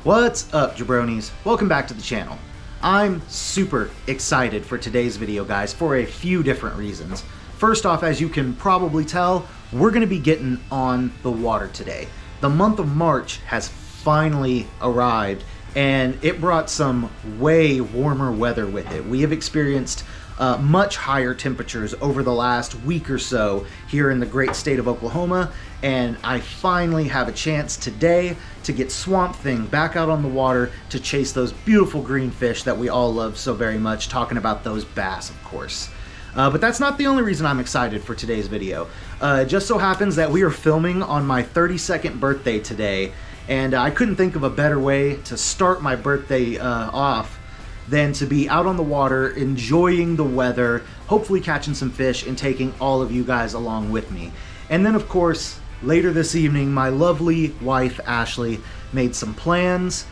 What's up, jabronis? Welcome back to the channel. I'm super excited for today's video, guys, for a few different reasons. First off, as you can probably tell, we're going to be getting on the water today. The month of March has finally arrived, and it brought some way warmer weather with it. We have experienced much higher temperatures over the last week or so here in the great state of Oklahoma, and I finally have a chance today to get Swamp Thing back out on the water to chase those beautiful green fish that we all love so very much, talking about those bass, of course. But that's not the only reason I'm excited for today's video. It just so happens that we are filming on my 32nd birthday today, and I couldn't think of a better way to start my birthday off than to be out on the water, enjoying the weather, hopefully catching some fish, and taking all of you guys along with me. And then, of course, later this evening, my lovely wife, Ashley, made some plans.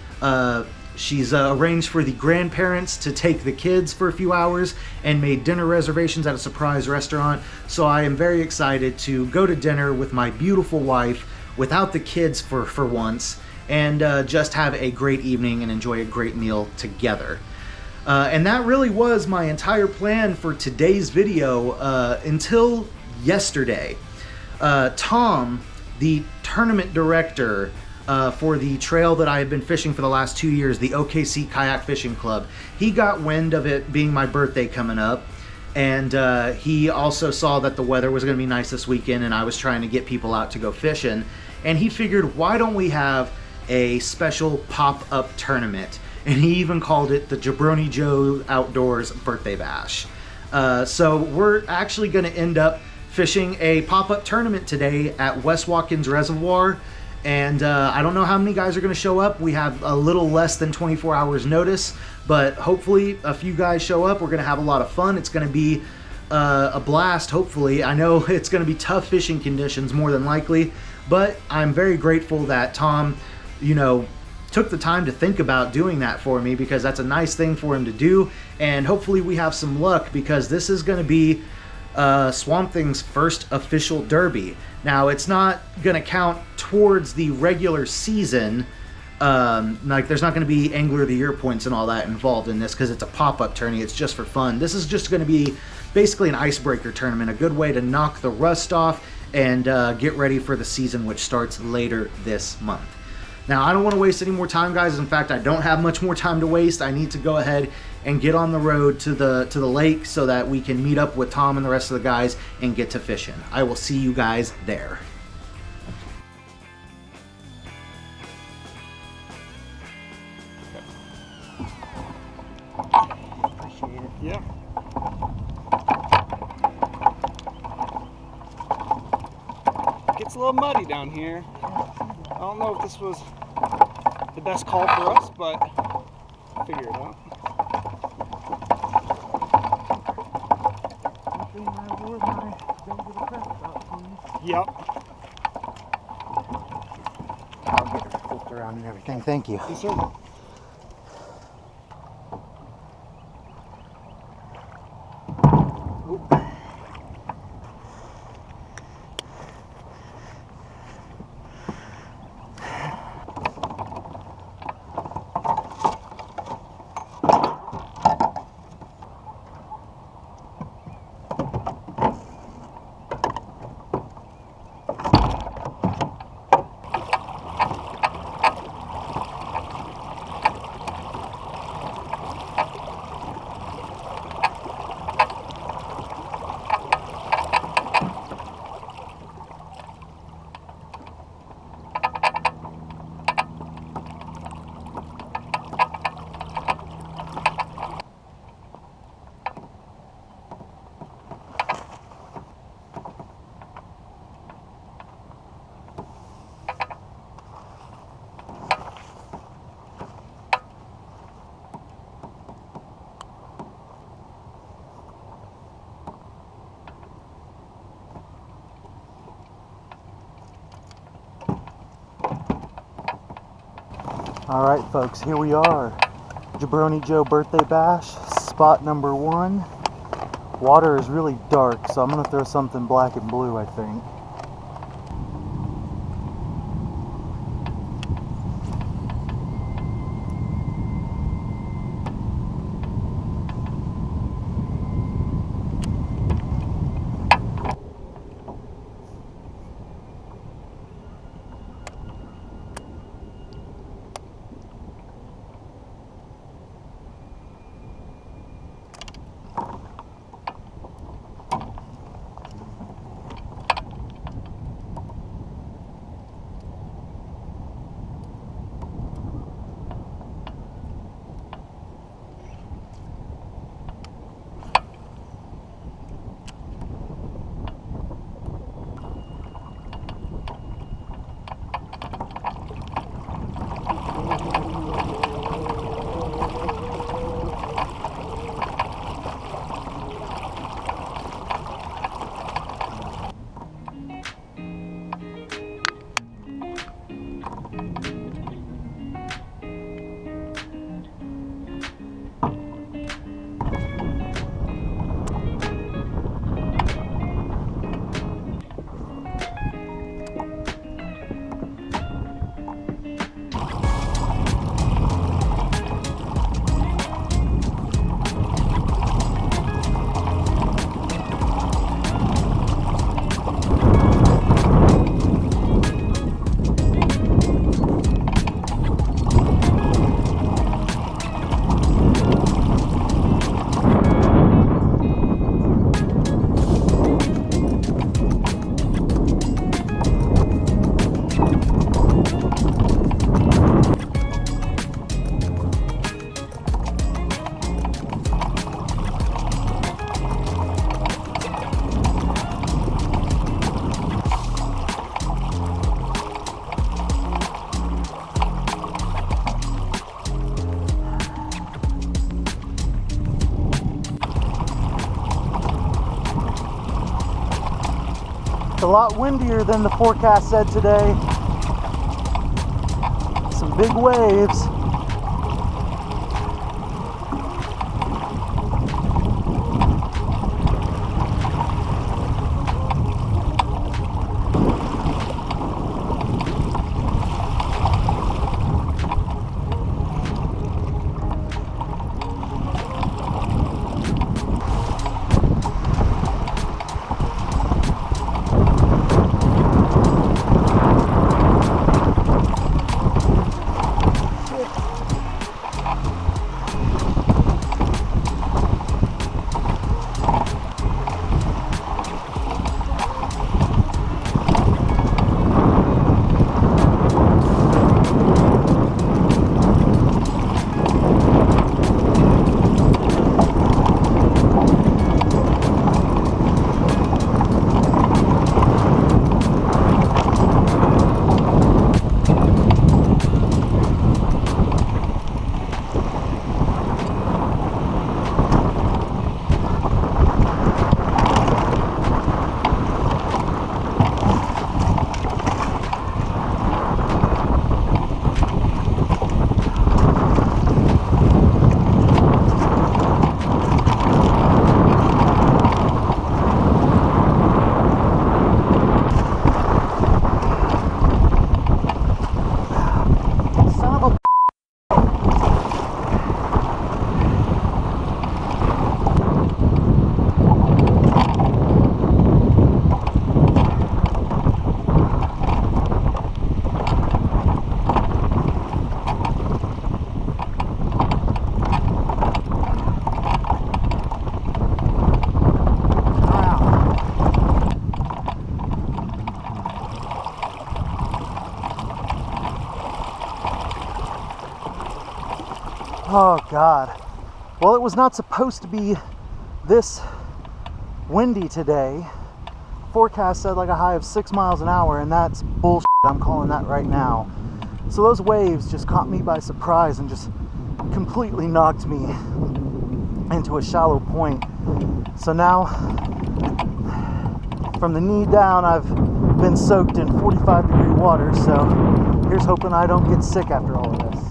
She's arranged for the grandparents to take the kids for a few hours and made dinner reservations at a surprise restaurant. So I am very excited to go to dinner with my beautiful wife without the kids for once, and just have a great evening and enjoy a great meal together. And that really was my entire plan for today's video until yesterday. Tom, the tournament director for the trail that I have been fishing for the last 2 years, the OKC Kayak Fishing Club, he got wind of it being my birthday coming up, and he also saw that the weather was going to be nice this weekend and I was trying to get people out to go fishing, and he figured, why don't we have a special pop-up tournament? And he even called it the Jabroni Joe Outdoors Birthday Bash. So we're actually going to end up fishing a pop-up tournament today at West Watkins Reservoir. And I don't know how many guys are going to show up. We have a little less than 24 hours notice, but hopefully a few guys show up. We're going to have a lot of fun. It's going to be a blast, hopefully. I know it's going to be tough fishing conditions more than likely, but I'm very grateful that Tom, took the time to think about doing that for me, because that's a nice thing for him to do. And hopefully we have some luck, because this is going to be Swamp Thing's first official derby. Now, it's not going to count towards the regular season. Like, there's not going to be Angler of the Year points and all that involved in this, because it's a pop-up tourney. It's just for fun. This is just going to be basically an icebreaker tournament, a good way to knock the rust off and get ready for the season, which starts later this month. Now, I don't want to waste any more time, guys. In fact, I don't have much more time to waste. I need to go ahead and get on the road to the lake so that we can meet up with Tom and the rest of the guys and get to fishing. I will see you guys there. Appreciate it. Yeah. Gets a little muddy down here. I don't know if this was the best call for us, but I'll figure it out. Yep. I'll get her flipped around and everything. Thank you. Yes, sir. Alright folks, here we are. Jabroni Joe birthday bash, spot number 1. Water is really dark, so I'm going to throw something black and blue, I think. It's a lot windier than the forecast said today. Some big waves. Oh God. Well, it was not supposed to be this windy today. Forecast said like a high of 6 miles an hour, and that's bullshit. I'm calling that right now. So those waves just caught me by surprise and just completely knocked me into a shallow point. So now, from the knee down, I've been soaked in 45-degree water, so here's hoping I don't get sick after all of this.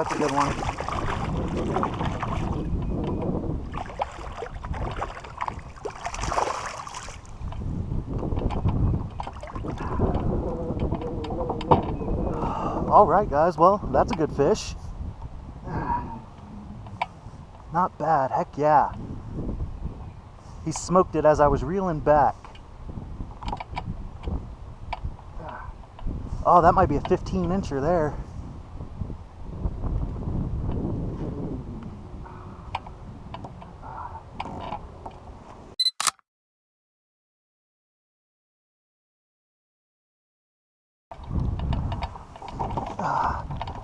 that's a good one. All right, guys, well, that's a good fish. Not bad, heck yeah. He smoked it as I was reeling back. Oh, that might be a 15-incher there.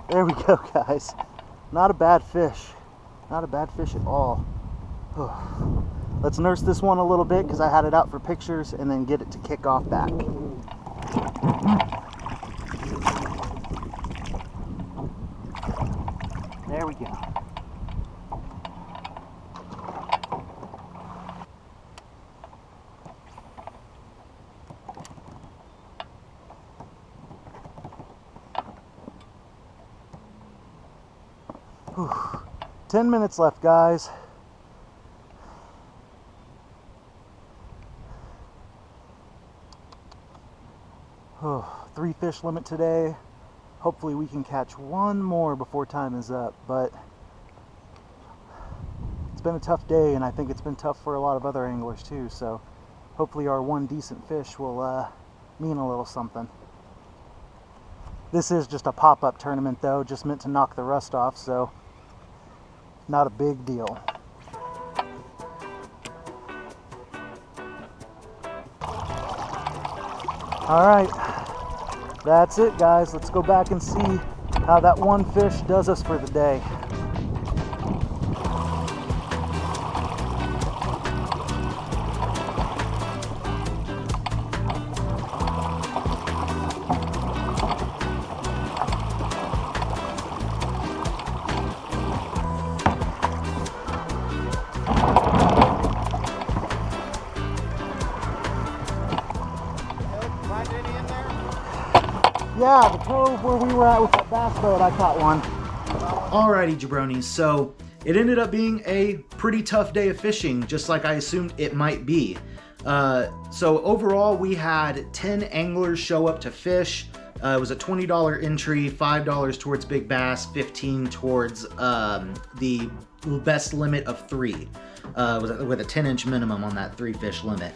There we go, guys. Not a bad fish. Not a bad fish at all. Let's nurse this one a little bit because I had it out for pictures, and then get it to kick off back. There we go. Whew. 10 minutes left, guys. Oh, 3 fish limit today. Hopefully we can catch one more before time is up, but it's been a tough day, and I think it's been tough for a lot of other anglers too, so hopefully our one decent fish will mean a little something. This is just a pop-up tournament though, just meant to knock the rust off, so not a big deal. All right, that's it, guys. Let's go back and see how that one fish does us for the day. Yeah, the cove where we were at with that bass boat, I caught one. Alrighty, jabronis, so it ended up being a pretty tough day of fishing, just like I assumed it might be. So overall, we had 10 anglers show up to fish. It was a $20 entry, $5 towards big bass, $15 towards the best limit of 3, with a 10-inch minimum on that 3-fish limit.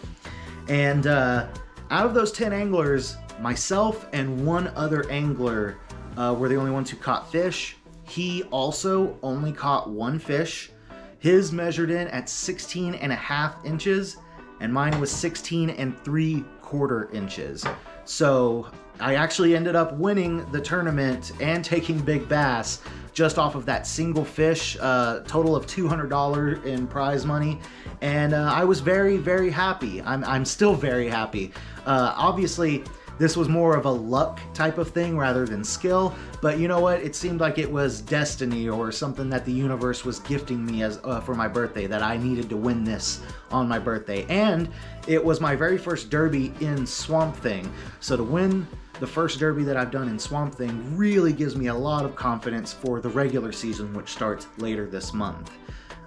And out of those 10 anglers, myself and one other angler were the only ones who caught fish. He also only caught 1 fish. His measured in at 16.5 inches, and mine was 16.75 inches. So I actually ended up winning the tournament and taking big bass just off of that single fish, total of $200 in prize money. And I was very, very happy. I'm still very happy. Obviously, this was more of a luck type of thing rather than skill, but you know what? It seemed like it was destiny or something that the universe was gifting me as for my birthday, that I needed to win this on my birthday. And it was my very first derby in Swamp Thing, so to win the first derby that I've done in Swamp Thing really gives me a lot of confidence for the regular season, which starts later this month.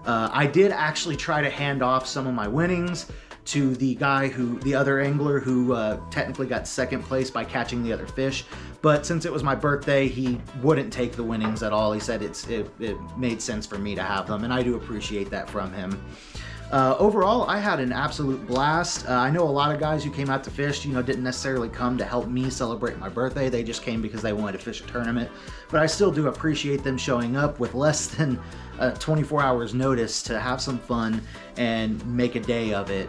I did actually try to hand off some of my winnings to the other angler who technically got second place by catching the other fish, but since it was my birthday, he wouldn't take the winnings at all. He said it made sense for me to have them, and I do appreciate that from him. Overall, I had an absolute blast. I know a lot of guys who came out to fish, didn't necessarily come to help me celebrate my birthday. They just came because they wanted to fish a tournament. But I still do appreciate them showing up with less than 24 hours notice to have some fun and make a day of it.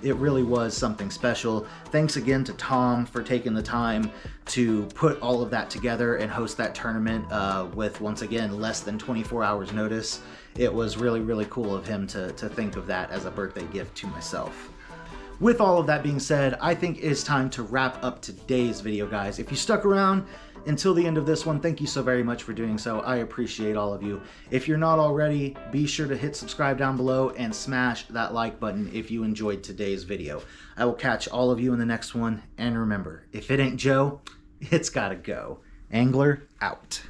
It really was something special. Thanks again to Tom for taking the time to put all of that together and host that tournament with, once again, less than 24 hours notice. It was really, really cool of him to think of that as a birthday gift to myself. With all of that being said, I think it's time to wrap up today's video, guys. If you stuck around until the end of this one, thank you so very much for doing so. I appreciate all of you. If you're not already, be sure to hit subscribe down below and smash that like button if you enjoyed today's video. I will catch all of you in the next one, and remember, if it ain't Joe, it's gotta go. Angler out.